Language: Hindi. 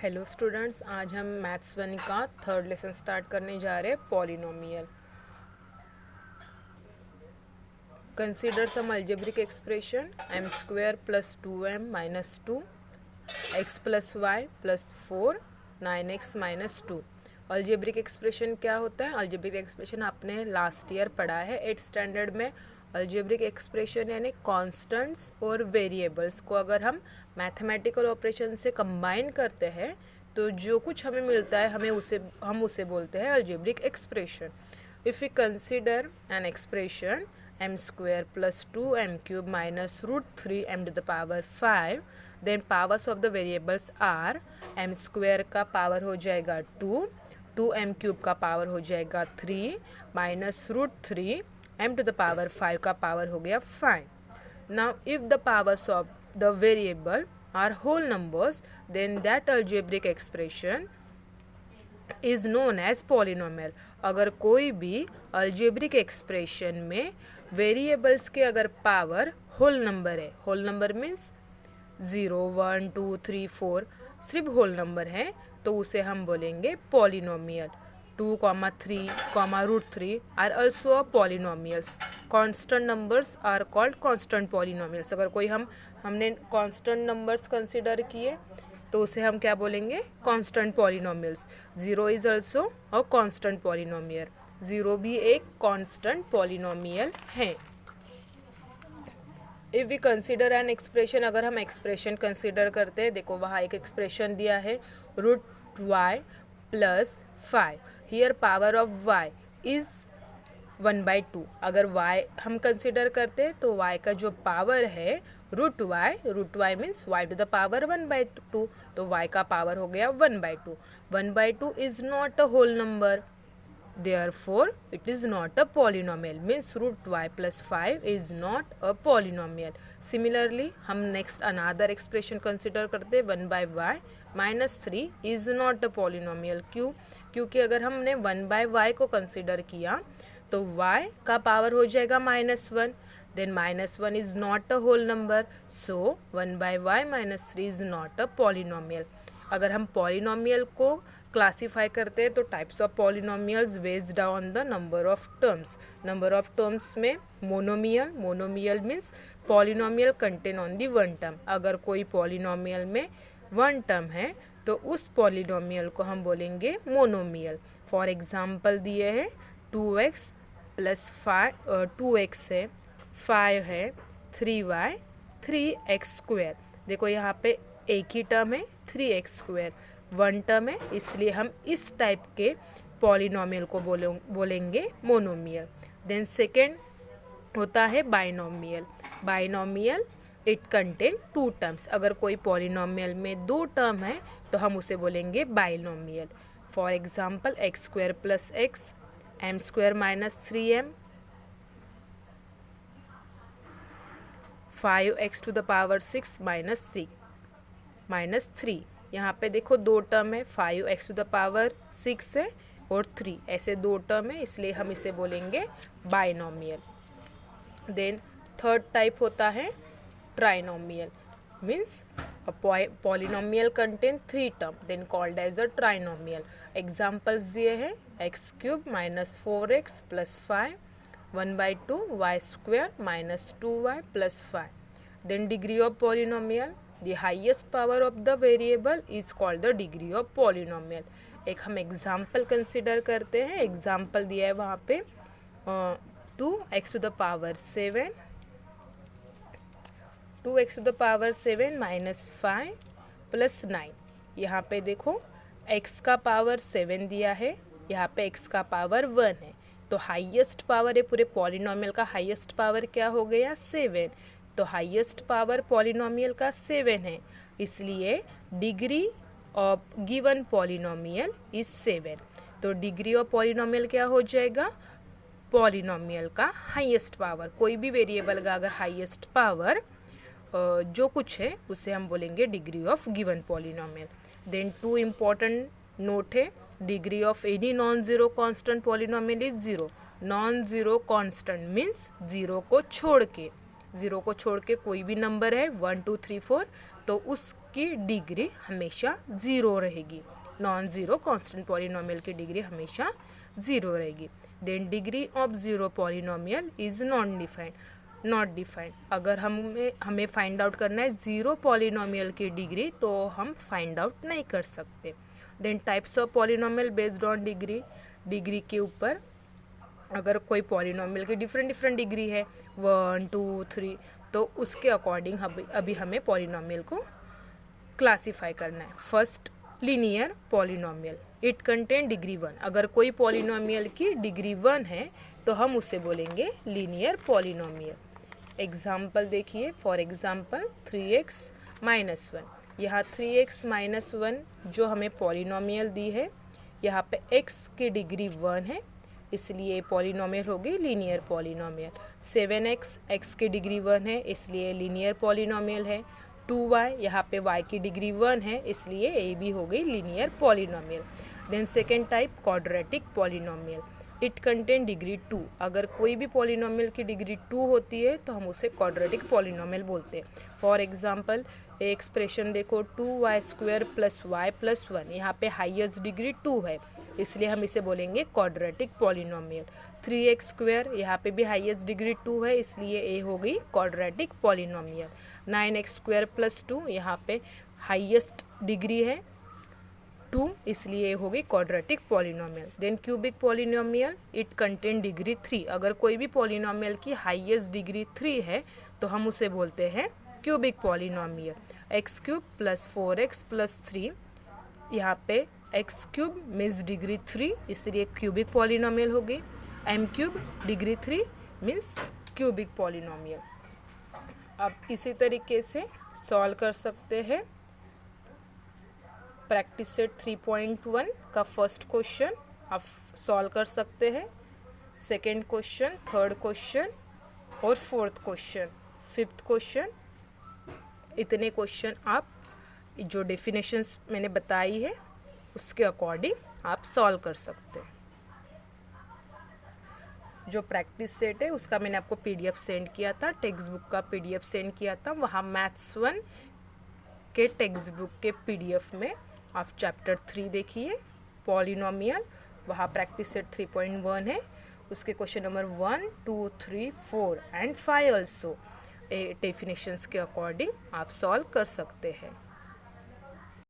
हेलो स्टूडेंट्स, आज हम मैथ्स वन का थर्ड लेसन स्टार्ट करने जा रहे हैं polynomial. Consider some algebraic expression m square plus 2m minus 2 x plus y plus 4 9x minus 2। Algebraic expression क्या होता है? अलजेब्रिक एक्सप्रेशन आपने लास्ट ईयर पढ़ा है 8th स्टैंडर्ड में। अलजेब्रिक एक्सप्रेशन यानी कॉन्स्टेंट्स और वेरिएबल्स को अगर हम मैथमेटिकल ऑपरेशन से कंबाइन करते हैं तो जो कुछ हमें मिलता है हम उसे बोलते हैं algebraic expression. If you consider an expression m square plus 2m cube minus root 3m to the power 5, then powers of the variables are m square का पावर हो जाएगा 2, 2m cube का पावर हो जाएगा 3 minus root 3m to the power 5 का पावर हो गया 5. Now if the powers of the variable are whole numbers, then that algebraic expression is known as polynomial. अगर कोई भी अलजेब्रिक एक्सप्रेशन में वेरिएबल्स के अगर पावर होल नंबर है, होल नंबर मीन्स 0 1 2 3 4 सिर्फ होल नंबर है, तो उसे हम बोलेंगे polynomial. 2, 3, root 3 are also polynomials. Constant numbers are called constant polynomials. अगर कोई हमने कॉन्स्टेंट नंबर्स कंसिडर किए तो उसे हम क्या बोलेंगे? Constant polynomials. 0 is also a constant polynomial. 0 भी एक कांस्टेंट पॉलिनोमियल है। If we consider an expression, अगर हम एक्सप्रेशन कंसिडर करते हैं, देखो वहाँ एक एक्सप्रेशन दिया है root y plus 5। Here power of y is 1/2। अगर y हम कंसिडर करते हैं तो y का जो पावर है root y means y to the power 1/2, तो y का पावर हो गया 1/2। 1/2 is not a whole number, therefore it is not a polynomial, means root y plus 5 is not a polynomial. Similarly हम नेक्स्ट अनादर एक्सप्रेशन कंसिडर करते हैं 1/y minus 3 is not a polynomial. क्योंकि अगर हमने 1/y को कंसिडर किया तो y का पावर हो जाएगा -1, then -1 is not a whole number, so 1/y minus 3 is not a polynomial. अगर हम पॉलिनोमियल को क्लासीफाई करते हैं तो types of polynomials based on the number of terms. Number of terms में monomial means polynomial contain on the one term. अगर कोई पॉलिनोमियल में वन टर्म है तो उस पॉलिनोमियल को हम बोलेंगे मोनोमियल। फॉर एग्जाम्पल दिए हैं 2x प्लस 2x है, 5 है, 3y 3x स्क्वायर। देखो यहाँ पे एक ही टर्म है 3x स्क्वायर, वन टर्म है, इसलिए हम इस टाइप के पॉलिनोमियल को बोलेंगे मोनोमियल। देन सेकेंड होता है binomial. Binomial it contain 2 terms. अगर कोई पॉलिनोमियल में 2 टर्म है तो हम उसे बोलेंगे binomial. For example x square plus x, m square minus 3m, 5x to the power 6 minus 3। यहाँ पे देखो 2 टर्म है, 5x टू द पावर 6 है और 3, ऐसे 2 टर्म है, इसलिए हम इसे बोलेंगे बाइनोमियल। देन थर्ड टाइप होता है trinomial, means polynomial contain 3 term, then called as a trinomial. Examples दिए हैं x cube minus 4x plus 5, 1/2 y square minus 2y plus 5। Then degree of polynomial, the highest power of the variable is called the degree of polynomial. एक हम एग्जाम्पल कंसिडर करते हैं। एग्जाम्पल दिया है वहाँ पे 2x to the power 7, 2x to the power 7 minus 5 plus 9। यहाँ पे देखो x का पावर 7 दिया है, यहाँ पे x का पावर 1 है, तो हाईएस्ट पावर है पूरे पॉलिनोमियल का, हाईएस्ट पावर क्या हो गया 7, तो हाईएस्ट पावर पॉलिनोमियल का 7 है, इसलिए degree of given polynomial is 7। तो डिग्री ऑफ पॉलिनोमियल क्या हो जाएगा? पॉलिनोमियल का हाईएस्ट पावर, कोई भी वेरिएबल का अगर हाईएस्ट पावर जो कुछ है उसे हम बोलेंगे degree of given polynomial. Then 2 important note है, degree of any non zero constant polynomial is 0। Non zero constant means 0 को छोड़ के कोई भी नंबर है 1 2 3 4, तो उसकी डिग्री हमेशा ज़ीरो रहेगी। नॉन ज़ीरो कांस्टेंट पॉलिनोमियल की डिग्री हमेशा ज़ीरो रहेगी। Then degree of zero polynomial is not defined. अगर हमें फाइंड आउट करना है ज़ीरो पॉलिनोमियल की डिग्री तो हम फाइंड आउट नहीं कर सकते। Then types of polynomial based on degree के ऊपर, अगर कोई पॉलिनोमियल की डिफरेंट डिग्री है 1 2 3, तो उसके अकॉर्डिंग अभी हमें पॉलिनोमियल को क्लासीफाई करना है। First linear polynomial, it contain degree 1। अगर कोई पॉलिनोमियल की डिग्री 1 है तो हम उसे बोलेंगे लीनियर पॉलिनोमियल। एग्जाम्पल देखिए, फॉर एग्जाम्पल 3x - 1। यहाँ 3x - 1 जो हमें पॉलिनोमियल दी है, यहाँ पे x की डिग्री 1 है, इसलिए पॉलिनोमियल होगी लीनियर पॉलिनोमियल। 7x x की डिग्री 1 है, इसलिए लीनियर पॉलिनोमियल है। 2y, यहाँ पे y की डिग्री 1 है, इसलिए ये भी हो गई linear polynomial. Then second type quadratic polynomial, it contain degree 2। अगर कोई भी पॉलिनोमियल की डिग्री 2 होती है तो हम उसे क्वाड्रेटिक पॉलिनोमियल बोलते हैं। फॉर एग्जांपल एक्सप्रेशन देखो, 2y² + y + 1, यहाँ पे हाईएस्ट डिग्री 2 है, इसलिए हम इसे बोलेंगे क्वाड्रेटिक पॉलिनोमियल। 3x², यहाँ पे भी हाईएस्ट डिग्री 2 है, इसलिए ए हो गई क्वाड्रेटिक पॉलिनोमियल। 9x² + 2, यहाँ पे हाईएस्ट डिग्री है 2, इसलिए हो गई quadratic polynomial. Then cubic polynomial, it contain degree 3। अगर कोई भी पॉलिनोमियल की हाईएस्ट डिग्री 3 है तो हम उसे बोलते हैं क्यूबिक पॉलिनोमियल। x³ + 4x + 3, यहाँ पे x³ मीन्स डिग्री 3, इसलिए क्यूबिक पॉलिनोमियल हो गई। m³ degree 3 means cubic polynomial. अब इसी तरीके से सॉल्व कर सकते हैं। प्रैक्टिस सेट 3.1 का फर्स्ट क्वेश्चन आप सॉल्व कर सकते हैं, सेकेंड क्वेश्चन, थर्ड क्वेश्चन और फोर्थ क्वेश्चन, फिफ्थ क्वेश्चन। इतने क्वेश्चन आप जो डेफिनेशंस मैंने बताई है उसके अकॉर्डिंग आप सॉल्व कर सकते हैं। जो प्रैक्टिस सेट है उसका मैंने आपको PDF सेंड किया था, टेक्स्ट बुक का PDF सेंड किया था। वहाँ मैथ्स 1 के टेक्स्ट बुक के PDF में आप चैप्टर 3 देखिए पॉलिनोमियल, वहाँ प्रैक्टिस सेट 3.1 है, उसके question number 1 2 3 4 and 5 also definitions के अकॉर्डिंग आप सॉल्व कर सकते हैं।